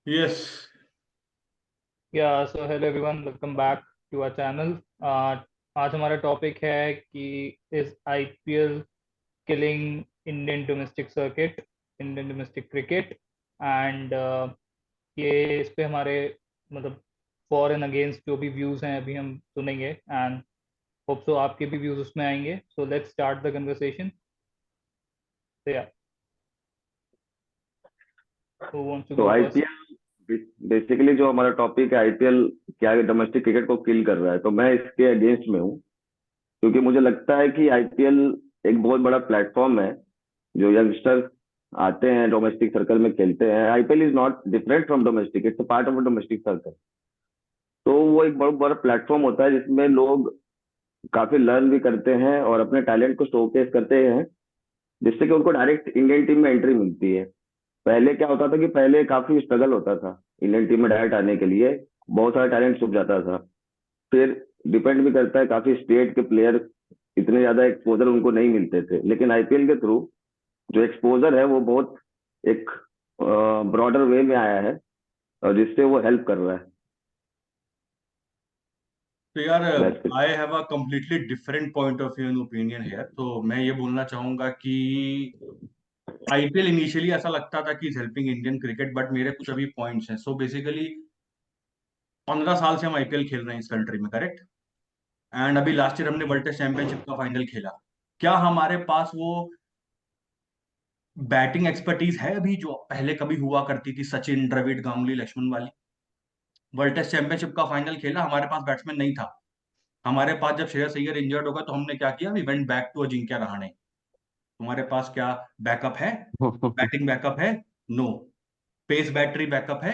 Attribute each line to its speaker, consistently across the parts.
Speaker 1: Yes.
Speaker 2: So hello everyone, welcome back to our channel. आज हमारा topic है कि is IPL killing Indian domestic circuit, Indian domestic cricket. And ये इस पे हमारे मतलब फॉर एंड अगेंस्ट जो भी व्यूज हैं अभी हम सुनेंगे, एंड होप सो आपके भी व्यूज उसमें आएंगे। So let's start the conversation. Who wants to
Speaker 3: to
Speaker 2: go first?
Speaker 3: IPL basically जो हमारा टॉपिक है, आईपीएल क्या डोमेस्टिक क्रिकेट को किल कर रहा है, तो मैं इसके अगेंस्ट में हूँ। क्योंकि मुझे लगता है कि आईपीएल एक बहुत बड़ा प्लेटफॉर्म है। जो यंगस्टर्स आते हैं डोमेस्टिक सर्कल में खेलते हैं, IPL is not different from domestic, it's a part of a domestic circle. तो वो एक बहुत बड़ा प्लेटफॉर्म होता है जिसमें लोग काफी लर्न भी करते हैं और अपने टैलेंट को शोकेस करते हैं, जिससे कि उनको डायरेक्ट इंडियन टीम में एंट्री मिलती है। पहले क्या होता था कि पहले काफी स्ट्रगल होता था इंडियन टीम में डायरेक्ट आने के लिए। बहुत सारा टैलेंट छुप जाता था। फिर डिपेंड भी करता है, काफी स्टेट के प्लेयर इतने ज्यादा एक्सपोजर उनको नहीं मिलते थे, लेकिन आईपीएल के थ्रू जो एक्सपोजर है वो बहुत एक ब्रॉडर वे में आया है, और जिससे वो हेल्प कर रहा है।
Speaker 1: तो यार,
Speaker 3: That's it.
Speaker 1: I have a completely different point of view and opinion है। तो मैं ये बोलना चाहूंगा कि आईपीएल इनिशियली ऐसा लगता था कि is helping Indian cricket, but मेरे कुछ अभी पॉइंट्स हैं। सो बेसिकली 15 साल से हम आईपीएल खेल रहे हैं इस कंट्री में, करेक्ट? एंड अभी लास्ट ईयर हमने वर्ल्ड टेस्ट चैंपियनशिप का फाइनल खेला। क्या हमारे पास वो बैटिंग एक्सपर्टीज है अभी जो पहले कभी हुआ करती थी, सचिन, द्रविड़, गांगुली, लक्ष्मण वाली? वर्ल्ड टेस्ट चैंपियनशिप का फाइनल खेला, हमारे पास बैट्समैन नहीं था। हमारे पास जब श्रेयस अय्यर इंजर्ड हो गया तो हमने क्या किया, we went back to Ajinkya Rahane. तुम्हारे पास क्या बैकअप है? बैटिंग बैकअप है? नो। पेस बैटरी बैकअप है?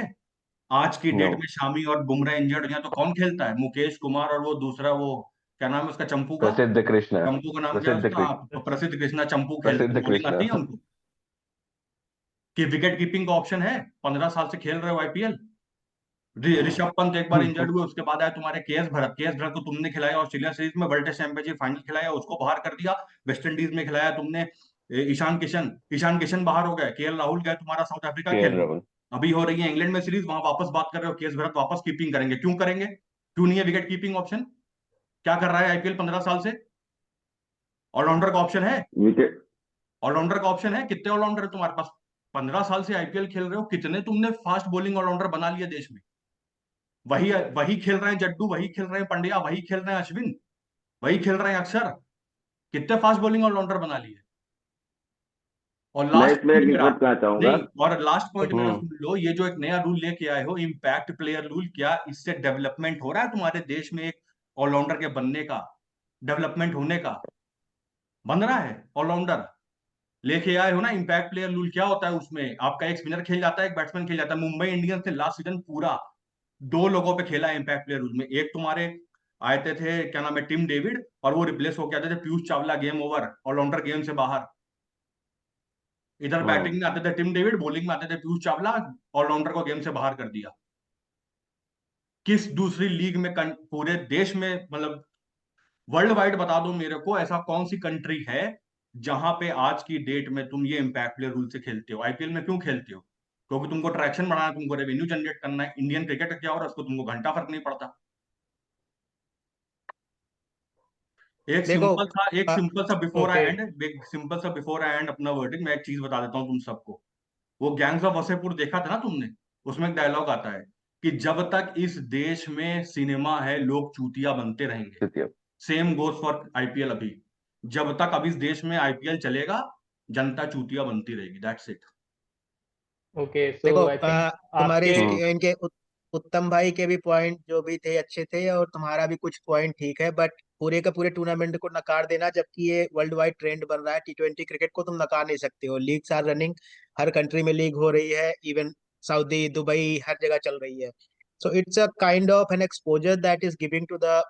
Speaker 1: आज की
Speaker 3: नो।
Speaker 1: डेट में शामी और बुमराह इंजर्ड हो जाए तो कौन खेलता है? मुकेश कुमार और वो दूसरा, वो क्या नाम है उसका, चंपू का?
Speaker 3: प्रसिद्ध कृष्णा।
Speaker 1: चंपू का नाम क्या है
Speaker 3: प्रसिद्ध
Speaker 1: उसका?
Speaker 3: कृष्ण।
Speaker 1: हाँ, प्रसिद्ध कृष्णा चंपू खेलते हैं।
Speaker 3: प्रसिद्ध
Speaker 1: बॉलिंग
Speaker 3: कृष्णा।
Speaker 1: आती है उनको? कि विकेट कीपिंग का ऑप्शन है? 15 साल से खेल रहे हो आईपीएल। ऋषभ पंत एक बार इंजर्ड हुए, उसके बाद आए तुम्हारे केएस भरत। केएस भरत को तुमने खिलाया ऑस्ट्रेलिया सीरीज में, वर्ल्ड टेस्ट चैंपियनशिप फाइनल खिलाया, उसको बाहर कर दिया। वेस्ट इंडीज में खिलाया तुमने ईशान किशन बाहर हो गए, केएल राहुल गए तुम्हारा साउथ अफ्रीका
Speaker 3: केएल
Speaker 1: खेलने।
Speaker 3: राहुल।
Speaker 1: अभी हो रही है इंग्लैंड में सीरीज, वहां वापस बात कर रहे हो केएस भरत वापस कीपिंग करेंगे। क्यों करेंगे? क्यों नहीं है विकेट कीपिंग ऑप्शन? क्या कर रहा है आईपीएल 15 साल से? ऑलराउंडर का ऑप्शन है?
Speaker 3: विकेट।
Speaker 1: ऑलराउंडर का ऑप्शन है? कितने ऑलराउंडर है तुम्हारे पास? 15 साल से आईपीएल खेल रहे हो, कितने तुमने फास्ट बॉलिंग ऑलराउंडर बना लिया देश में? वही वही खेल रहे हैं जड्डू, वही खेल रहे हैं पंड्या, वही खेल रहे हैं अश्विन, वही खेल रहे हैं अक्षर। कितने फास्ट बॉलिंग ऑलराउंडर बना लिए? और
Speaker 3: मैं
Speaker 1: लास्ट
Speaker 3: इसमें
Speaker 1: पॉइंट
Speaker 3: एक
Speaker 1: मेरा,
Speaker 3: इंटरप्ट करना चाहूंगा।
Speaker 1: नहीं, और लास्ट पॉइंट मेरा
Speaker 3: हम्म।
Speaker 1: सुन लो, ये जो एक नया रूल लेके आए हो, इम्पैक्ट प्लेयर रूल, क्या इससे डेवलपमेंट हो रहा है तुम्हारे देश में? एक ऑलराउंडर के बनने का, डेवलपमेंट होने का बन रहा है ऑलराउंडर? लेके आए हो ना इम्पैक्ट प्लेयर रूल। क्या होता है उसमें? आपका एक स्पिनर खेल जाता है, एक बैट्समैन खेल जाता है। मुंबई इंडियंस ने लास्ट सीजन पूरा दो लोगों पे खेला है इम्पैक्ट प्लेयर रूल में। एक तुम्हारे आए थे क्या नाम है, टिम डेविड, और वो रिप्लेस हो गया था Piyush Chawla, game over, allrounder game से बाहर। इधर बैटिंग
Speaker 3: हम्म।
Speaker 1: में आते थे टिम डेविड, बॉलिंग में आते थे पीयूष चावला, ऑलराउंडर को गेम से बाहर कर दिया। किस दूसरी लीग में पूरे देश में, मतलब वर्ल्ड वाइड बता दो मेरे को, ऐसा कौन सी कंट्री है जहां पे आज की डेट में तुम ये इम्पैक्ट प्लेयर रूल से खेलते हो? आईपीएल में क्यों खेलते हो? क्योंकि तुमको ट्रैक्शन बढ़ाना है, तुमको रेवेन्यू जनरेट करना है। इंडियन क्रिकेट क्या हो रहा है उसको तुमको घंटा फर्क नहीं पड़ता।
Speaker 4: देखो।
Speaker 1: एक सिंपल सा बिफोर आई
Speaker 4: ओके।
Speaker 1: एंड एक सिंपल सा बिफोर आई एंड अपना वर्डिंग, मैं एक चीज बता देता हूँ तुम सबको। वो गैंग्स ऑफ वसेपुर देखा था ना तुमने? उसमें एक डायलॉग आता है कि जब तक इस देश में सिनेमा है लोग चूतिया बनते रहेंगे।
Speaker 3: द्वितीय।
Speaker 1: सेम गोज फॉर आईपीएल अभी। जब तक अब इस देश में आईपीएल चलेगा, जनता चूतिया बनती रहेगी, दैट्स इट।
Speaker 2: ओके, सो
Speaker 4: देखो
Speaker 2: आई थिंक
Speaker 4: तुम्हारे
Speaker 2: आपके
Speaker 3: हम्म।
Speaker 4: इनके उत्तम भाई के भी पॉइंट जो भी थे अच्छे थे, और तुम्हारा भी कुछ पॉइंट ठीक है, बट पूरे का पूरे टूर्नामेंट को नकार देना, जबकि ये वर्ल्ड वाइड ट्रेंड बन रहा है, T20 क्रिकेट को तुम नकार नहीं सकते हो। लीग्स आर रनिंग, हर कंट्री में लीग हो रही है, इवन सऊदी, दुबई, हर जगह चल रही है। So it's a kind of an exposure that is giving to the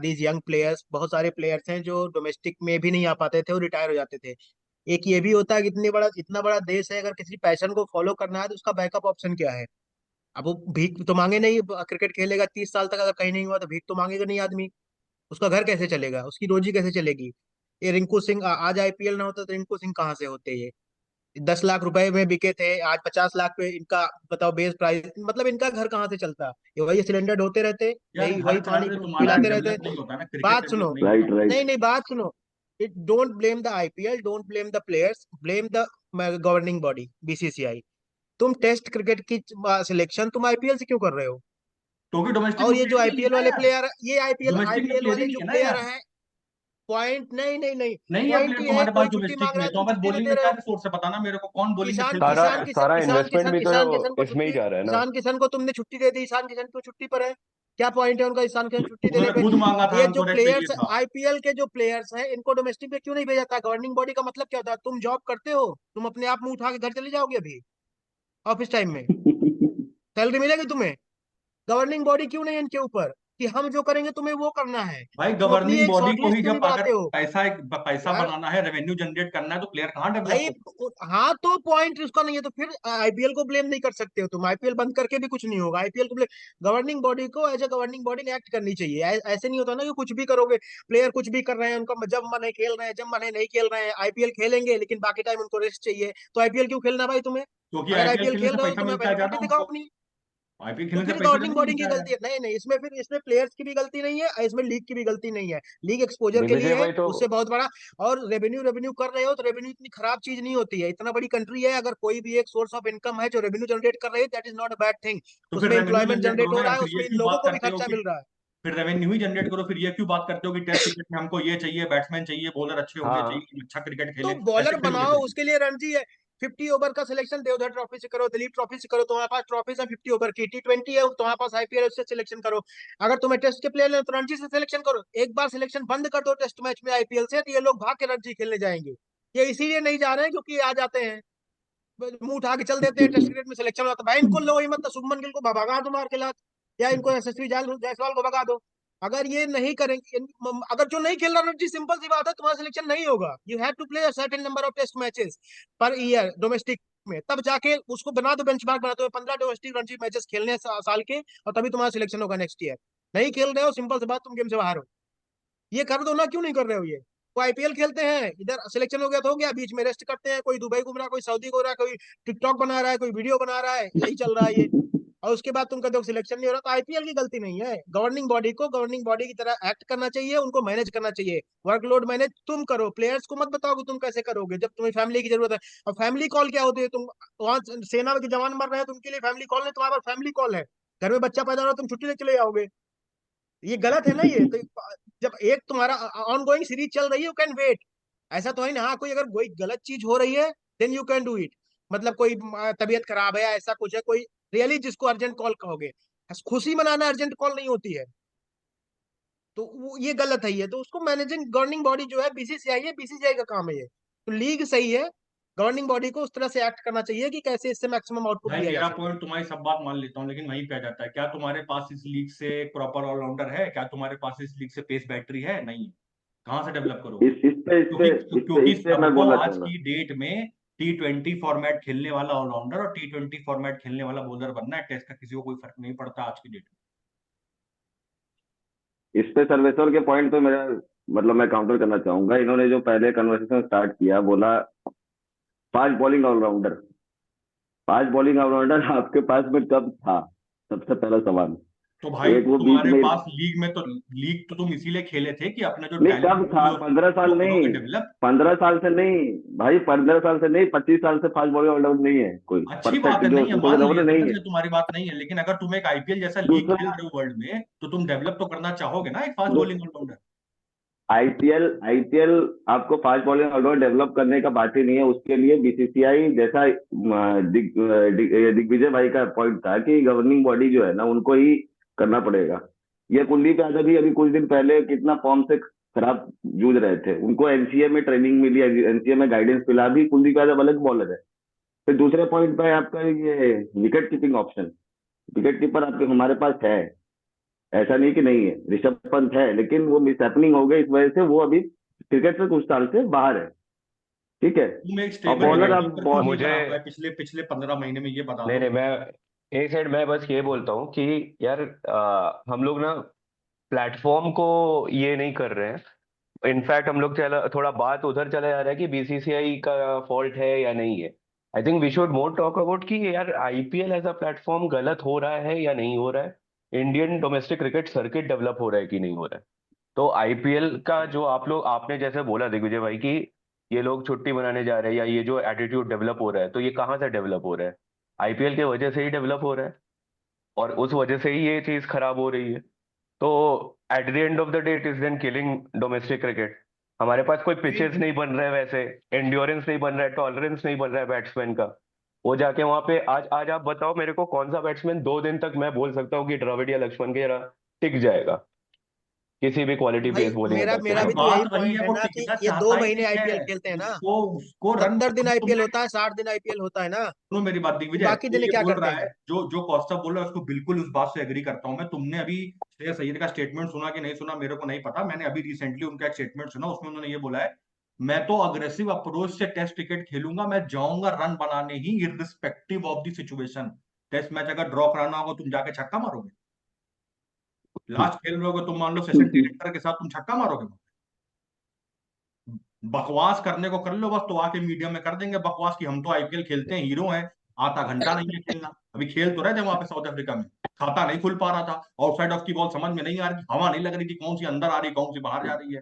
Speaker 4: these young players. बहुत सारे प्लेयर्स हैं जो डोमेस्टिक में भी नहीं आ पाते थे और रिटायर हो जाते थे। एक ये भी होता है कि इतना बड़ा देश है, अगर किसी पैशन को फॉलो करना है तो उसका बैकअप ऑप्शन क्या है? अब वो भीख तो मांगे नहीं। क्रिकेट खेलेगा 30 साल तक, अगर कहीं नहीं हुआ तो भीख तो मांगेगा नहीं आदमी। उसका घर कैसे चलेगा? उसकी रोजी कैसे चलेगी? ये रिंकू सिंह आज आईपीएल ना होता तो रिंकू सिंह कहाँ से होते ये? 10 लाख रुपए में बिके थे, आज 50 लाख पे इनका बताओ बेस प्राइस। मतलब इनका घर कहाँ से चलता? ये वही सिलेंडर ढोते रहते,
Speaker 1: यार
Speaker 4: वही
Speaker 1: घर
Speaker 4: वही
Speaker 1: चलाने
Speaker 4: पानी
Speaker 1: से तुम्हारा
Speaker 4: पिलाते रहते।
Speaker 1: डेवलप नहीं होता ना, क्रिकेट
Speaker 4: बात
Speaker 1: डेवलप
Speaker 4: सुनो,
Speaker 1: नहीं
Speaker 3: राइट
Speaker 1: होता।
Speaker 3: राइट।
Speaker 4: नहीं नहीं, बात सुनो। It don't blame the IPL, don't blame the players, blame the governing body BCCI. तुम टेस्ट क्रिकेट की सिलेक्शन तुम आईपीएल से क्यों कर रहे हो?
Speaker 1: क्योंकि डोमेस्टिक
Speaker 4: और
Speaker 1: में
Speaker 4: ये जो
Speaker 1: प्लेयर ही नहीं है
Speaker 4: आईपीएल
Speaker 1: ना
Speaker 4: वाले
Speaker 1: यार,
Speaker 4: प्लेयर, ये आईपीएल
Speaker 1: डोमेस्टिक में
Speaker 4: आईपीएल
Speaker 1: प्लेयर ही
Speaker 4: वाले
Speaker 1: नहीं
Speaker 4: जो
Speaker 1: है ना
Speaker 4: प्लेयर
Speaker 1: यार।
Speaker 4: हैं, पॉइंट नहीं नहीं नहीं,
Speaker 1: नहीं है
Speaker 4: पॉइंट
Speaker 1: प्लेयर
Speaker 4: ये है,
Speaker 1: तुम्हारे पास
Speaker 4: कोई छुट्टी
Speaker 1: डोमेस्टिक
Speaker 4: मांग रहा
Speaker 1: में,
Speaker 4: है
Speaker 1: तो
Speaker 4: तुम
Speaker 1: अब
Speaker 4: छुट्टी नहीं
Speaker 1: बॉलिंग
Speaker 4: दे
Speaker 1: में
Speaker 4: रहे
Speaker 1: क्या
Speaker 4: हो।
Speaker 1: रिसोर्स है, बताना मेरे को, कौन बॉलिंग में
Speaker 4: ईशान
Speaker 1: खेलता है
Speaker 5: सारा
Speaker 4: ईशान
Speaker 1: यार।
Speaker 4: किशन
Speaker 5: सारा
Speaker 4: ईशान
Speaker 5: इन्वेस्टमेंट
Speaker 4: किशन
Speaker 5: भी तो
Speaker 4: ईशान किशन को
Speaker 5: इसमें ही
Speaker 4: छुट्टी,
Speaker 5: जा रहा है ना।
Speaker 4: ईशान किशन को तुमने छुट्टी दे दी, ईशान किशन को छुट्टी पर है। क्या पॉइंट है उनका ईशान किशन छुट्टी देने
Speaker 1: उन्होंने
Speaker 4: पे?
Speaker 1: खुद मांगा था,
Speaker 4: ये जो
Speaker 1: उनको रेस्ट चाहिए
Speaker 4: प्लेयर्स,
Speaker 1: था।
Speaker 4: आईपीएल के जो प्लेयर्स हैं, इनको डोमेस्टिक में क्यों नहीं भेजा था? गवर्निंग बॉडी का मतलब क्या होता है? तुम जॉब करते हो, तुम अपने आप मुंह उठा के घर चले जाओगे अभी ऑफिस टाइम में? सैलरी मिलेगी तुम्हें? गवर्निंग बॉडी क्यों नहीं है इनके ऊपर कि हम जो करेंगे तुम्हें वो करना है?
Speaker 1: भाई
Speaker 4: तुम अपनी
Speaker 1: गवर्निंग
Speaker 4: एक
Speaker 1: बॉडी को
Speaker 4: शॉर्टलिस्ट
Speaker 1: ही
Speaker 4: क्यों नहीं
Speaker 1: जब अगर
Speaker 4: बनाते हो?
Speaker 1: पैसा
Speaker 4: यार
Speaker 1: बनाना है, रेवेन्यू जनरेट करना है, तो प्लेयर कहाँ डेवलप
Speaker 4: भाई,
Speaker 1: होगा।
Speaker 4: हाँ तो पॉइंट उसका नहीं है तो फिर आईपीएल को ब्लेम नहीं कर सकते हो तुम। आईपीएल बंद करके भी कुछ नहीं होगा, आईपीएल को ब्लेम, गवर्निंग बॉडी को एज ए गवर्निंग बॉडी ने एक्ट करनी चाहिए। ऐसे नहीं होता ना कि कुछ भी करोगे, प्लेयर कुछ भी कर रहे हैं, उनका जब मन है खेल रहे हैं, जब मन है नहीं खेल रहे हैं। आईपीएल खेलेंगे लेकिन बाकी टाइम उनको रेस्ट चाहिए, तो आईपीएल क्यों खेलना भाई तुम्हें?
Speaker 1: क्योंकि
Speaker 4: अगर
Speaker 1: आईपीएल
Speaker 4: आईपीएल
Speaker 1: खेलने
Speaker 4: खेल
Speaker 1: से
Speaker 4: रहे हो तो
Speaker 1: पैसा
Speaker 4: तुम्हें
Speaker 1: मिलता है
Speaker 4: अवेलेबिलिटी
Speaker 1: ज्यादा
Speaker 4: दिखाओ
Speaker 1: उनको,
Speaker 4: अपनी।
Speaker 1: आईपीएल
Speaker 4: तो
Speaker 1: खेलने से
Speaker 4: फिर
Speaker 1: पैसा
Speaker 4: गवर्निंग
Speaker 1: ज्यादा
Speaker 4: बॉडी की
Speaker 1: मिलता है।
Speaker 4: गलती है? नहीं नहीं, इसमें फिर इसमें प्लेयर्स की भी गलती नहीं है, इसमें लीग की भी गलती नहीं है। लीग एक्सपोजर के
Speaker 5: दिग्विजय
Speaker 4: लिए है,
Speaker 5: भाई तो
Speaker 4: उससे बहुत बड़ा। और रेवेन्यू रेवेन्यू कर रहे हो तो रेवेन्यू इतनी खराब चीज नहीं होती है। इतना बड़ी कंट्री है, अगर कोई भी एक सोर्स ऑफ इनकम है जो रेवेन्यू जनरेट कर रही है, that is not a bad thing.
Speaker 1: तो फिर
Speaker 4: उसमें
Speaker 1: रेवेन्यू
Speaker 4: एम्प्लॉयमेंट
Speaker 1: जनरेट करो
Speaker 4: जनरेट
Speaker 1: ना
Speaker 4: हो
Speaker 1: यार,
Speaker 4: रहा है,
Speaker 1: फिर ये
Speaker 4: उसमें इन
Speaker 1: क्यों
Speaker 4: लोगों
Speaker 1: बात
Speaker 4: को भी
Speaker 1: करते हो
Speaker 4: खर्चा
Speaker 1: कि
Speaker 4: मिल रहा है।
Speaker 1: फिर रेवेन्यू ही जनरेट करो, फिर ये क्यों बात करते हो कि टेस्ट क्रिकेट में हमको ये चाहिए, बैट्समैन चाहिए, बॉलर अच्छे होने
Speaker 5: हाँ,
Speaker 1: चाहिए, हम अच्छा क्रिकेट
Speaker 4: तो
Speaker 1: खेले,
Speaker 4: बॉलर
Speaker 1: ऐसे खेलोगे
Speaker 4: बनाओ,
Speaker 1: फिर।
Speaker 4: उसके लिए रणजी है। 50 ओवर का सिलेक्शन देवधर ट्रॉफी से करो, दिलीप ट्रॉफी से करो, तुम्हारे पास ट्रॉफी है 50 ओवर की। T20 है तुम्हारे पास, आईपीएल, उससे सिलेक्शन करो। अगर तुम्हें टेस्ट के प्लेयर है तो रणजी से सिलेक्शन करो। एक बार सिलेक्शन बंद कर दो टेस्ट मैच में आईपीएल से, तो ये लोग भाग के रणजी खेलने जाएंगे। ये इसीलिए नहीं जा रहे हैं क्योंकि आ जाते हैं, मुंह उठा के चल देते हैं, टेस्ट क्रिकेट में सिलेक्शन होता है। भाई इनको लो ही मत, शुभमन गिल को भगा दो मार के लात, या इनको यशस्वी जायसवाल को भगा दो। अगर ये नहीं करेंगे, अगर जो नहीं खेल रहा रणजी, सिंपल सी बात है, तुम्हारा सिलेक्शन नहीं होगा। You have to play a certain number of test matches per year domestic में, तब जाके उसको बना दो, बेंचमार्क बना दो 15 डोमेस्टिक रणजी मैचेस खेलने हैं साल के, और तभी तुम्हारा सिलेक्शन होगा नेक्स्ट ईयर। नहीं खेल रहे हो, सिंपल सी बात, तुम गेम से बाहर हो। ये कर दो ना, क्यों नहीं कर रहे हो ये? वो आईपीएल खेलते हैं, इधर सिलेक्शन हो गया तो हो गया, बीच में रेस्ट करते हैं, कोई दुबई घूम रहा है, कोई सऊदी घूम रहा है, कोई टिकटॉक बना रहा है, कोई वीडियो बना रहा है, यही चल रहा है ये। और उसके बाद तुम कहते हो सिलेक्शन नहीं हो रहा, तो आईपीएल की गलती नहीं है। गवर्निंग बॉडी को गवर्निंग बॉडी की तरह एक्ट करना चाहिए, उनको मैनेज करना चाहिए। वर्कलोड मैनेज तुम करो, प्लेयर्स को मत बताओ कि तुम कैसे करोगे जब तुम्हें फैमिली की जरूरत है। और फैमिली कॉल क्या होती है? तुम वहां सेना के जवान मर रहे हैं तो उनके लिए फैमिली कॉल नहीं, तुम्हारे पास फैमिली कॉल है। घर में बच्चा पैदा हो रहा है, तुम छुट्टी ले चले जाओगे। ये गलत है ना ये तो। जब एक तुम्हारा ऑन गोइंग सीरीज चल रही है, यू कैन वेट। ऐसा तो है ना, हाँ कोई अगर कोई गलत चीज हो रही है, then you can do it. मतलब कोई तबीयत खराब है, ऐसा कुछ है, कोई रियली जिसको अर्जेंट कॉल कहोगे। खुशी मनाना अर्जेंट कॉल नहीं होती है। तो ये गलत है। ये तो उसको मैनेजिंग गवर्निंग बॉडी जो है बीसीसीआई है, बीसीसीआई का काम है ये। तो लीग सही है, गवर्निंग बॉडी को उस तरह से एक्ट करना चाहिए कि कैसे इससे मैक्सिमम आउटपुट
Speaker 1: भाई
Speaker 4: लिया जा
Speaker 1: मेरा
Speaker 4: सके।
Speaker 1: पॉइंट तुम्हारी सब बात मान लेता हूँ, लेकिन वहीं पे आ जाता है, क्या तुम्हारे पास इस लीग से प्रॉपर ऑलराउंडर है? क्या तुम्हारे पास इस लीग से पेस बैटरी है? नहीं है। कहाँ से डेवलप करोगे? क्योंकि क्योंकि
Speaker 3: इस पे मैं
Speaker 1: सबको
Speaker 3: बोलना
Speaker 1: आज
Speaker 3: चाहूंगा।
Speaker 1: की डेट में T20 फॉर्मेट खेलने वाला ऑलराउंडर और T20 फॉर्मेट खेलने वाला बॉलर बनना है। टेस्ट का किसी को कोई फर्क नहीं पड़ता आज की डेट में।
Speaker 3: इस पे सर्वेश्वर के पॉइंट पे मेरा मतलब मैं काउंटर करना चाहूंगा। इन्होंने जो पहले कन्वर्सेशन स्टार्ट किया, बोला fast bowling allrounder. Fast bowling allrounder आपके पास में कब था? सबसे पहला सवाल।
Speaker 1: तो भाई
Speaker 3: एक वो बीच
Speaker 1: तुम्हारे
Speaker 3: में,
Speaker 1: पास लीग में तो लीग तो तुम इसीलिए खेले थे कि अपना जो
Speaker 3: नहीं
Speaker 1: टैलेंट
Speaker 3: कब था? 15 साल
Speaker 1: वो
Speaker 3: नहीं,
Speaker 1: करोगे डेवलप।
Speaker 3: 15 साल से नहीं भाई, 15 साल से नहीं, 25 साल से फास्ट बॉलिंग ऑलराउंडर नहीं है कोई
Speaker 1: अच्छी बात
Speaker 3: परफेक्ट
Speaker 1: है,
Speaker 3: जो
Speaker 1: नहीं है,
Speaker 3: सुपर
Speaker 1: मान
Speaker 3: ऑलराउंडर
Speaker 1: लिया,
Speaker 3: नहीं
Speaker 1: समझ
Speaker 3: है।
Speaker 1: ले तुम्हारी बात नहीं है, लेकिन अगर तुम एक आईपीएल जैसा लीग खेल
Speaker 3: दूसरा,
Speaker 1: रहे हो वर्ल्ड में, तो तुम डेवलप तो करना चाहोगे ना एक fast bowling allrounder.
Speaker 3: IPL IPL आपको फास्ट बॉलिंग ऑलराउंडर डेवलप करने का बात ही नहीं है। उसके लिए बीसीसीआई जैसा दिग्विजय भाई का पॉइंट था कि गवर्निंग बॉडी जो है ना, उनको ही करना पड़ेगा। ये कुलदीप यादव भी अभी कुछ दिन पहले कितना फॉर्म से खराब जूझ रहे थे, उनको एनसीए में ट्रेनिंग मिली, एनसीए में गाइडेंस मिला। भी कुलदीप यादव अलग बॉलर है। फिर दूसरे पॉइंट पे आपका ये wicket keeping option, wicket keeper आपके हमारे पास है, ऐसा नहीं कि नहीं है। ऋषभ पंत है, लेकिन वो मिस हैपनिंग हो गई, इस वजह से वो अभी क्रिकेट से कुछ साल से बाहर है। ठीक है।
Speaker 1: तुम एक
Speaker 3: और
Speaker 1: स्टेबल
Speaker 3: बॉलर
Speaker 1: विकेट
Speaker 3: आप
Speaker 1: कीपर क्यों नहीं
Speaker 5: मुझे
Speaker 1: बना पाए पिछले पिछले 15 महीने में, ये बता
Speaker 5: नहीं
Speaker 1: दो।
Speaker 5: नहीं, मैं एक साइड मैं बस ये बोलता हूँ कि यार हम लोग ना प्लेटफॉर्म को ये नहीं कर रहे हैं। इनफैक्ट हम लोग चला थोड़ा बात उधर चला जा रहा है कि बीसीसीआई का फॉल्ट है या नहीं है। I think we should more talk about कि यार आईपीएल एज अ प्लेटफॉर्म गलत हो रहा है या नहीं हो रहा है, Indian domestic cricket circuit develop हो रहा है कि नहीं हो रहा है। तो आईपीएल का जो आपने जैसे बोला दिग्विजय भाई कि ये लोग छुट्टी मनाने जा रहे हैं या ये जो एटीट्यूड डेवलप हो रहा है, तो ये कहाँ से डेवलप हो रहा है? आईपीएल के वजह से ही डेवलप हो रहा है, और उस वजह से ही ये चीज खराब हो रही है। तो at the end of the day it is then killing domestic cricket. हमारे पास कोई पिचेस नहीं बन रहे, वैसे एंड्योरेंस नहीं बन रहा है, टॉलरेंस नहीं बन रहा है बैट्समैन का। वो जाके वहां पे आज आज आप बताओ मेरे को कौन सा बैट्समैन 2 दिन तक मैं बोल सकता हूँ कि द्रविड़ या लक्ष्मण की तरह टिक जाएगा किसी भी क्वालिटी
Speaker 4: भाई
Speaker 5: पेस बॉलिंग
Speaker 4: मेरा
Speaker 5: अटैक के
Speaker 4: मेरा
Speaker 1: भाई
Speaker 4: भी तो
Speaker 5: सामने?
Speaker 4: यही
Speaker 1: बात वही
Speaker 4: पॉइंट
Speaker 1: है,
Speaker 4: है
Speaker 1: वो
Speaker 4: ना कि
Speaker 1: टिकना
Speaker 4: ये
Speaker 1: चाहता
Speaker 4: 2 महीने
Speaker 1: ही नहीं
Speaker 4: आईपीएल
Speaker 1: है।
Speaker 4: खेलते हैं ना,
Speaker 1: उसको रन
Speaker 4: 70 दिन आईपीएल
Speaker 1: तुमने,
Speaker 4: होता है, 60 दिन आईपीएल होता है ना,
Speaker 1: सुनो मेरी बात
Speaker 4: तो
Speaker 1: दिग्विजय,
Speaker 4: बाकी
Speaker 1: तू
Speaker 4: दिन
Speaker 1: ये
Speaker 4: क्या
Speaker 1: बोल
Speaker 4: करते
Speaker 1: रहा है,
Speaker 4: हैं?
Speaker 1: जो जो कौस्तव बोल रहा है उसको बिल्कुल उस बात से एग्री करता हूं मैं। तुमने अभी श्रेयस अय्यर का स्टेटमेंट सुना कि नहीं सुना मेरे को नहीं पता, मैंने अभी रिसेंटली उनका एक स्टेटमेंट सुना, उसमें उन्होंने ये बोला है, मैं तो अग्रेसिव अप्रोच से टेस्ट क्रिकेट खेलूंगा, मैं जाऊंगा रन बनाने ही, irrespective of the situation. Test match अगर ड्रॉ कराना होगा तुम जाके छक्का मारोगे? लास्ट खेल रहे हो तुम, मान लो सेशन डायरेक्टर के साथ, तुम छक्का मारोगे? बकवास करने को कर लो बस, तो आके मीडिया में कर देंगे बकवास कि हम तो आईपीएल खेलते हैं, हीरो हैं। आधा घंटा नहीं है खेलना, अभी खेल तो रहे थे वहां पे साउथ अफ्रीका में, खाता नहीं खुल पा रहा था, आउटसाइड ऑफ की बॉल समझ में नहीं आ रही, हवा नहीं लग रही थी, कौन सी अंदर आ रही कौन सी बाहर जा रही है।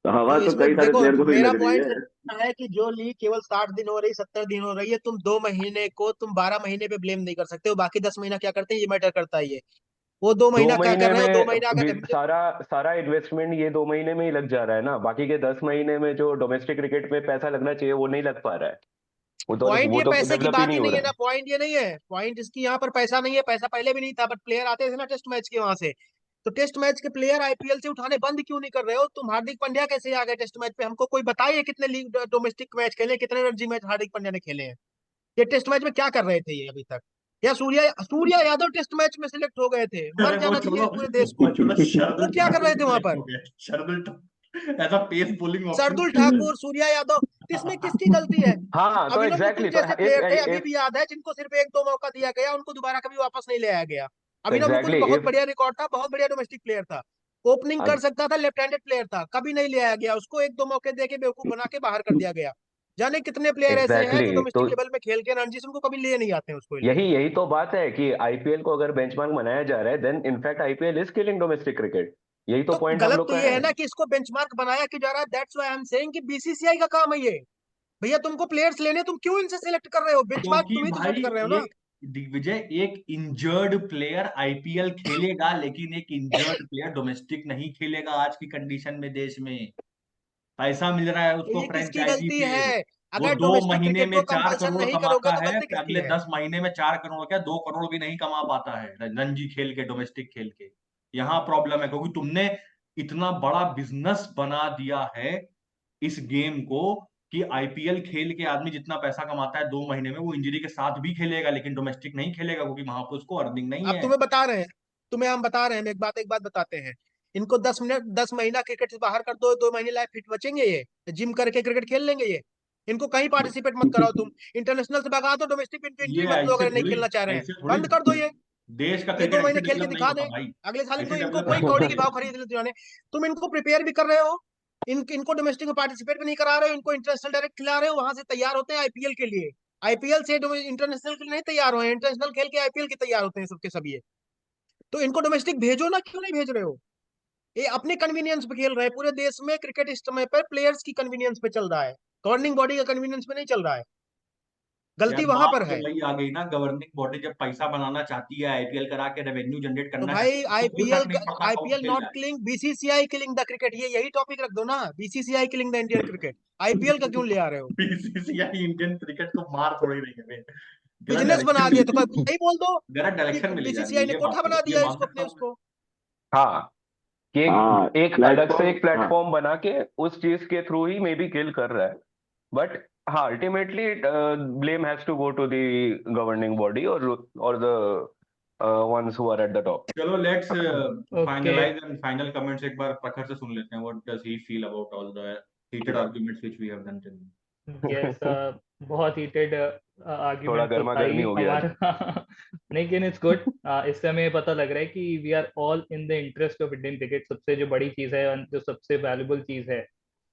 Speaker 3: तो हवा
Speaker 4: तो
Speaker 3: तो कई
Speaker 4: इसमें
Speaker 3: सारे
Speaker 4: देखो,
Speaker 3: प्लेयर को भी
Speaker 4: मेरा
Speaker 3: लग रही
Speaker 4: पॉइंट
Speaker 3: है।
Speaker 4: है कि जो लीग केवल 60 दिन हो रही, 70 दिन हो रही है, तुम 2 महीने को तुम 12 महीने पे ब्लेम नहीं कर सकते हो, बाकी 10 महीना क्या करते हैं ये मैटर करता है। ये वो दो
Speaker 5: दो
Speaker 4: महीना क्या कर
Speaker 5: महीने
Speaker 4: रहे हो, 2 महीना
Speaker 5: में
Speaker 4: अगर
Speaker 5: सारा सारा इन्वेस्टमेंट ये 2 महीने में ही लग जा रहा है ना, बाकी के 10 महीने में जो डोमेस्टिक क्रिकेट में पैसा लगना चाहिए वो नहीं लग पा रहा है।
Speaker 4: पॉइंट
Speaker 5: वो
Speaker 4: ये
Speaker 5: तो
Speaker 4: पैसे की
Speaker 5: डेवलप ही
Speaker 4: बात
Speaker 5: नहीं
Speaker 4: ही
Speaker 5: हो
Speaker 4: नहीं है
Speaker 5: रहा
Speaker 4: ना,
Speaker 5: है।
Speaker 4: पॉइंट ये नहीं है, पॉइंट इसकी यहाँ पर पैसा नहीं है, पैसा पहले भी नहीं था, बट प्लेयर आते थे ना टेस्ट मैच के वहां से। तो टेस्ट मैच के प्लेयर आईपीएल से उठाने बंद क्यों नहीं कर रहे हो तुम? हार्दिक पांड्या कैसे आ गए टेस्ट मैच पे? हमको कोई बताइए कितने लीग डोमेस्टिक मैच खेले, कितने रणजी मैच हार्दिक पांड्या ने खेले हैं? ये टेस्ट मैच में क्या कर रहे थे ये अभी तक? या सूर्या यादव टेस्ट मैच में सिलेक्ट हो गए थे, मर
Speaker 1: अरे वो
Speaker 4: जाना चाहिए
Speaker 1: छोड़ो,
Speaker 4: इस पूरे देश
Speaker 1: वो
Speaker 4: को।
Speaker 1: छोड़ो,
Speaker 4: वो
Speaker 1: शार्दुल
Speaker 4: क्या कर
Speaker 1: ठाकुर
Speaker 4: रहे
Speaker 1: भी
Speaker 4: थे वहां
Speaker 1: सिलेक्ट
Speaker 4: पर?
Speaker 1: हो गया, Shardul Thakur as a pace bowling
Speaker 4: Shardul
Speaker 1: option.
Speaker 4: Thakur, Surya Yadav, तो इसमें किसकी गलती है?
Speaker 5: हाँ तो
Speaker 4: अभिनव बिंदुल
Speaker 5: एग्जैक्टली
Speaker 4: जैसे
Speaker 5: इफ
Speaker 4: प्लेयर थे, अभी
Speaker 5: इफ
Speaker 4: भी याद है, जिनको सिर्फ 1-2 मौका दिया गया, उनको दोबारा कभी वापस नहीं ले आया गया। अभिनव बिंदुल
Speaker 5: एग्जैक्टली
Speaker 4: बहुत
Speaker 5: इफ
Speaker 4: बढ़िया रिकॉर्ड था, बहुत बढ़िया डोमेस्टिक प्लेयर था, ओपनिंग कर सकता था, लेफ्ट हैंडेड प्लेयर था, कभी नहीं ले आया गया उसको, 1-2 मौके देके बेवकूफ बना के बाहर कर दिया गया। जाने कितने प्लेयर ऐसे हैं जो
Speaker 5: एग्जैक्टली तो
Speaker 4: डोमेस्टिक लेवल में खेल के रणजी से उनको कभी ले नहीं आते हैं उसको लिए।
Speaker 5: यही यही तो बात है कि आईपीएल को अगर बेंचमार्क बनाया जा रहा है then in fact IPL is killing domestic cricket. यही तो
Speaker 4: तो
Speaker 5: पॉइंट हम
Speaker 4: गलत
Speaker 5: लोग
Speaker 4: तो
Speaker 5: का
Speaker 4: ये
Speaker 5: है।
Speaker 4: है ना कि इसको बेंचमार्क बनाया क्यों जा रहा है, that's why I am saying कि बीसीसीआई का काम है ये। भैया तुमको प्लेयर्स लेने, तुम क्यों इनसे सिलेक्ट कर रहे हो? बेंचमार्क
Speaker 1: क्योंकि
Speaker 4: तुम ही तो सेट
Speaker 1: भाई
Speaker 4: कर रहे हो ना।
Speaker 1: एक, दिग्विजय, एक इंजर्ड प्लेयर आईपीएल खेलेगा, लेकिन एक इंजर्ड प्लेयर डोमेस्टिक नहीं खेलेगा आज की कंडीशन में देश में। पैसा मिल रहा है
Speaker 4: तो
Speaker 1: उसको
Speaker 4: ये किसकी
Speaker 1: फ्रेंचाइजी
Speaker 4: गलती
Speaker 1: पे,
Speaker 4: है?
Speaker 1: वो
Speaker 4: अगर
Speaker 1: दो
Speaker 4: डोमेस्टिक
Speaker 1: महीने
Speaker 4: क्रिकेट
Speaker 1: में
Speaker 4: को
Speaker 1: चार
Speaker 4: कंपलसन
Speaker 1: करोड़
Speaker 4: नहीं करोगे
Speaker 1: कमाता
Speaker 4: तो
Speaker 1: है,
Speaker 4: गलती
Speaker 1: फिर
Speaker 4: किसकी
Speaker 1: अगले
Speaker 4: है?
Speaker 1: 10 महीने में 4 करोड़, क्या 2 करोड़ भी नहीं कमा पाता है रणजी खेल के, डोमेस्टिक खेल के। यहाँ प्रॉब्लम है, क्योंकि तुमने इतना बड़ा बिजनेस बना दिया है इस गेम को, कि आईपीएल खेल के आदमी जितना पैसा कमाता है 2 महीने में, वो इंजरी के साथ भी खेलेगा, लेकिन डोमेस्टिक नहीं खेलेगा, क्योंकि वहां पर उसको अर्निंग नहीं
Speaker 4: अब
Speaker 1: है।
Speaker 4: तुम्हें बता रहे हैं, तुम्हें हम बता रहे हैं, एक बात बताते हैं। इनको 10 मिनट 10 महीना क्रिकेट से बाहर कर दो, 2 महीने लाइफ फिट बचेंगे ये, जिम करके क्रिकेट खेल लेंगे ये। इनको कहीं पार्टिसिपेट मत कराओ तुम, इंटरनेशनल से भगा दो, डोमेस्टिक इनको
Speaker 1: ये
Speaker 4: एंट्री मत दो
Speaker 1: ऐसे
Speaker 4: अगर नहीं
Speaker 1: थोड़ी,
Speaker 4: खेलना चाह रहे हैं,
Speaker 1: ऐसे थोड़ी
Speaker 4: बंद कर दो
Speaker 1: देश का
Speaker 4: ये
Speaker 1: क्रिकेट
Speaker 4: 2 महीने
Speaker 1: ऐसे
Speaker 4: खेल के
Speaker 1: डेवलप नहीं
Speaker 4: दिखा
Speaker 1: होता
Speaker 4: दे।
Speaker 1: भाई,
Speaker 4: अगले साल
Speaker 1: ऐसे
Speaker 4: इनको
Speaker 1: डेवलप
Speaker 4: कोई
Speaker 1: नहीं
Speaker 4: कौड़ी
Speaker 1: होता
Speaker 4: की
Speaker 1: देश।
Speaker 4: भाव खरीद लेते जाने। तुम इनको प्रिपेयर भी कर रहे हो, इनको डोमेस्टिक में पार्टिसिपेट भी नहीं करा रहे हो, इनको इंटरनेशनल डायरेक्ट खिला रहे हो, वहां से तैयार होते हैं आईपीएल के लिए। आईपीएल से इंटरनेशनल के लिए नहीं तैयार हुए, इंटरनेशनल खेल के आईपीएल के तैयार होते हैं सबके सब ये। तो इनको डोमेस्टिक भेजो ना, क्यों नहीं भेज रहे हो? ये अपने कन्वीनियंस पे खेल रहे हैं, पूरे देश में क्रिकेट इस समय पर प्लेयर्स की कन्वीनियंस पे चल रहा है, गवर्निंग बॉडी का कन्वीनियंस पे नहीं चल रहा है।
Speaker 1: यार
Speaker 4: गलती वहां
Speaker 1: बात
Speaker 4: पर
Speaker 1: तो
Speaker 4: है।
Speaker 1: वही आ गई ना, गवर्निंग बॉडी जब पैसा बनाना चाहती है, आईपीएल करा के रेवेन्यू जनरेट
Speaker 4: तो
Speaker 1: करना
Speaker 4: भाई
Speaker 1: चाहती है, तो कोई
Speaker 4: आईपीएल
Speaker 1: फर्क नहीं पड़ता कौन
Speaker 4: आईपीएल
Speaker 1: खेल
Speaker 4: नॉट
Speaker 1: रहा है।
Speaker 4: Killing, BCCI killing the cricket, ये यही टॉपिक रख दो ना, BCCI killing the Indian cricket. IPL का क्यों ले आ रहे हो?
Speaker 1: बीसीसीआई इंडियन क्रिकेट को मार थोड़ी रही है, गलत
Speaker 4: बिजनेस
Speaker 1: डायरेक्शन
Speaker 4: बना
Speaker 1: में
Speaker 4: दिया,
Speaker 1: ले
Speaker 4: तो
Speaker 1: जा रही है,
Speaker 4: यही बोल दो
Speaker 1: गलत
Speaker 4: कि
Speaker 1: डायरेक्शन में ले जा रही
Speaker 4: बीसीसीआई
Speaker 1: है,
Speaker 4: ने
Speaker 1: ये
Speaker 4: कोठा
Speaker 1: बात
Speaker 4: बना
Speaker 1: ये
Speaker 4: दिया
Speaker 1: मान
Speaker 4: इसको,
Speaker 1: सकता
Speaker 4: अपने
Speaker 1: हूँ मैं।
Speaker 4: उसको।
Speaker 5: हाँ कि
Speaker 3: हाँ,
Speaker 5: एक अलग से
Speaker 3: प्लेटफॉर्म।
Speaker 5: एक
Speaker 3: हाँ,
Speaker 5: प्लेटफॉर्म बना के उस चीज के थ्रू ही मे बी किल कर रहा है, बट हाँ ultimately blame has to go to the governing body और the ones who are at the top.
Speaker 1: चलो let's
Speaker 2: okay.
Speaker 1: Finalise and final comments एक बार प्रखर से सुन लेते हैं, what does he feel about all the heated arguments which we have done till.
Speaker 2: Yes, बहुत heated
Speaker 5: थोड़ा
Speaker 2: आर्ग्यूमेंट तो
Speaker 5: गर्मा
Speaker 2: था
Speaker 5: गर्मी
Speaker 2: ही
Speaker 5: हो गया आज।
Speaker 2: हमारा। लेकिन इट्स गुड, इससे हमें पता लग रहा है कि we are all in the interest of Indian cricket. सबसे जो बड़ी चीज है, जो सबसे वैल्यूबल चीज है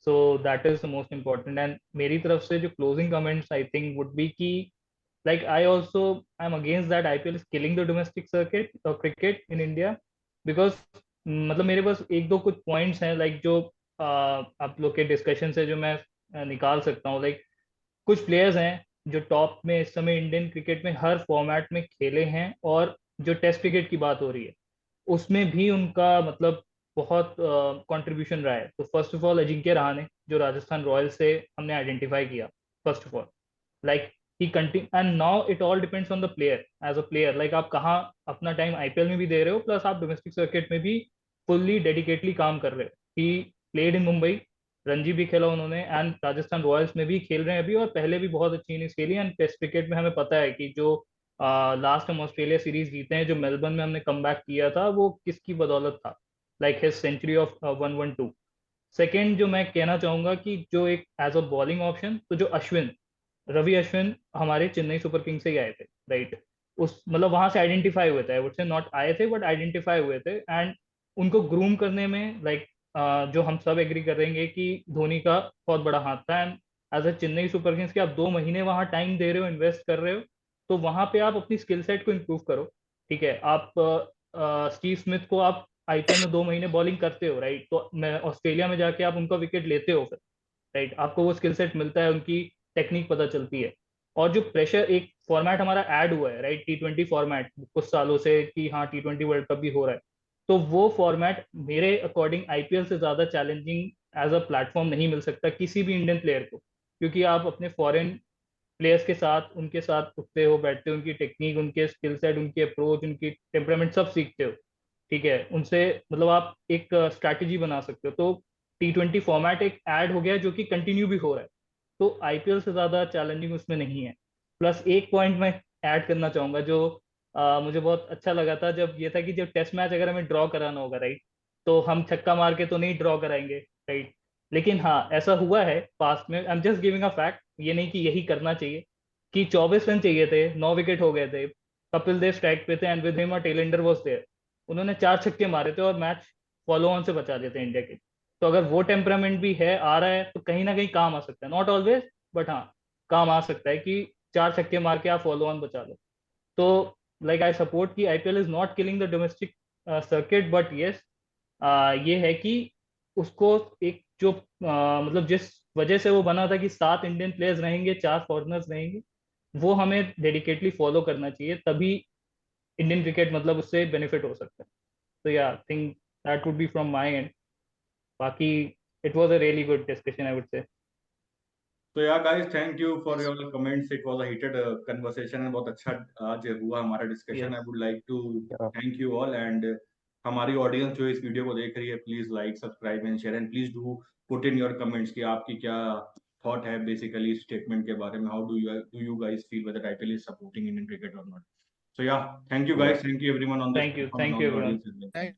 Speaker 2: so that is the most important. And मेरी तरफ से जो closing comments I think would be की like I also I'm against that IPL is killing the domestic circuit of cricket in India because मतलब मेरे पास एक दो कुछ पॉइंट्स हैं लाइक जो आप लोग के डिस्कशन से जो मैं निकाल सकता हूँ। लाइक कुछ प्लेयर्स हैं जो टॉप में इस समय इंडियन क्रिकेट में हर फॉर्मेट में खेले हैं, और जो टेस्ट क्रिकेट की बात हो रही है उसमें भी उनका मतलब बहुत कंट्रीब्यूशन रहा है। तो first of all Ajinkya Rahane जो राजस्थान रॉयल्स से हमने आइडेंटिफाई किया, first of all like he continue and now it all depends on the player as a player. Like आप कहाँ अपना टाइम आईपीएल में भी दे रहे हो, प्लस आप डोमेस्टिक सर्किट में भी फुल्ली डेडिकेटली काम कर रहे हो। He played in Mumbai, Ranji भी खेला उन्होंने, एंड राजस्थान रॉयल्स में भी खेल रहे हैं अभी, और पहले भी बहुत अच्छी इनिंग्स खेली। एंड टेस्ट क्रिकेट में हमें पता है कि जो लास्ट हम ऑस्ट्रेलिया सीरीज जीते हैं, जो मेलबर्न में हमने कम किया था, वो किसकी बदौलत था, like his century of 112। Second जो मैं कहना चाहूंगा कि जो एक एज अ बॉलिंग ऑप्शन, तो जो अश्विन, रवि अश्विन हमारे चेन्नई सुपर किंग्स से ही आए थे, राइट। उस मतलब वहां से आइडेंटिफाई हुए थे, आई वुड से नॉट आए थे बट आइडेंटिफाई हुए थे। एंड उनको ग्रूम करने में लाइक जो हम सब एग्री करेंगे कि धोनी का बहुत बड़ा हाथ था। And as a Chennai Super Kings के आप 2 महीने वहां टाइम दे रहे हो, इन्वेस्ट कर रहे हो, तो वहां पे आप अपनी स्किल सेट को इम्प्रूव करो। ठीक है, आप स्टीव स्मिथ को आप आईपीएल में 2 महीने बॉलिंग करते हो, राइट, तो मैं ऑस्ट्रेलिया में जाके आप उनका विकेट लेते हो फिर, राइट, आपको वो स्किल सेट मिलता है, उनकी टेक्निक पता चलती है। और जो प्रेशर, एक फॉर्मेट हमारा ऐड हुआ है, राइट, टी20 फॉर्मेट कुछ सालों से, कि हाँ टी20 वर्ल्ड कप भी हो रहा है, तो वो फॉर्मेट मेरे अकॉर्डिंग आईपीएल से ज्यादा चैलेंजिंग एज अ प्लेटफॉर्म नहीं मिल सकता किसी भी इंडियन प्लेयर को, क्योंकि आप अपने फॉरेन प्लेयर्स के साथ, उनके साथ उठते हो, बैठते हो, उनकी टेक्निक, उनके स्किल सेट, उनकी अप्रोच, उनकी टेम्परामेंट सब सीखते हो। ठीक है, उनसे मतलब आप एक स्ट्रैटेजी बना सकते हो। तो टी20 फॉर्मेट एक ऐड हो गया है जो कि कंटिन्यू भी हो रहा है, तो आईपीएल से ज्यादा चैलेंजिंग उसमें नहीं है। प्लस एक पॉइंट मैं ऐड करना चाहूंगा जो मुझे बहुत अच्छा लगा था, जब ये था कि जब टेस्ट मैच अगर हमें ड्रॉ कराना होगा, राइट, तो हम छक्का मार के तो नहीं ड्रॉ कराएंगे, राइट। लेकिन हाँ, ऐसा हुआ है पास्ट में, I am just giving a fact, ये नहीं कि यही करना चाहिए, कि 24 रन चाहिए थे, 9 विकेट हो गए थे, कपिल देव स्ट्राइक पे थे, and with him a tailender was there, उन्होंने 4 छक्के मारे थे और मैच फॉलो ऑन से बचा देते इंडिया के। तो अगर वो टेम्परामेंट भी है, आ रहा है, तो कहीं ना कहीं काम आ सकता है, नॉट ऑलवेज बट हाँ, काम आ सकता है कि 4 छक्के मार के आप फॉलो ऑन बचा लो। तो लाइक आई सपोर्ट कि IPL is not killing the domestic circuit, but yes ये है कि उसको एक जो मतलब जिस वजह से वो बना था कि 7 इंडियन प्लेयर्स रहेंगे, 4 फॉरेनर्स रहेंगे, वो हमें डेडिकेटली फॉलो करना चाहिए, तभी इंडियन क्रिकेट मतलब उससे बेनिफिट हो सकता है। तो yeah think that would be from my end. बाकी it was a really good discussion, I would say.
Speaker 1: तो yeah guys, thank you for your comments, it was a heated conversation, बहुत अच्छा आज हुआ हमारा discussion. I
Speaker 2: yes,
Speaker 1: would like to
Speaker 5: Yeah.
Speaker 1: Thank you all, and हमारी audience जो इस video को देख रही है, please like, subscribe and share, and please do put in your comments कि आपकी क्या थॉट है बेसिकली स्टेटमेंट के बारे में, how do you guys feel whether IPL is supporting Indian cricket और not. So yeah, thank you
Speaker 5: Yeah.
Speaker 1: guys, thank you everyone on this
Speaker 2: thank
Speaker 1: platform and
Speaker 2: you
Speaker 1: all the
Speaker 2: everyone.
Speaker 1: audience as well.
Speaker 4: Thank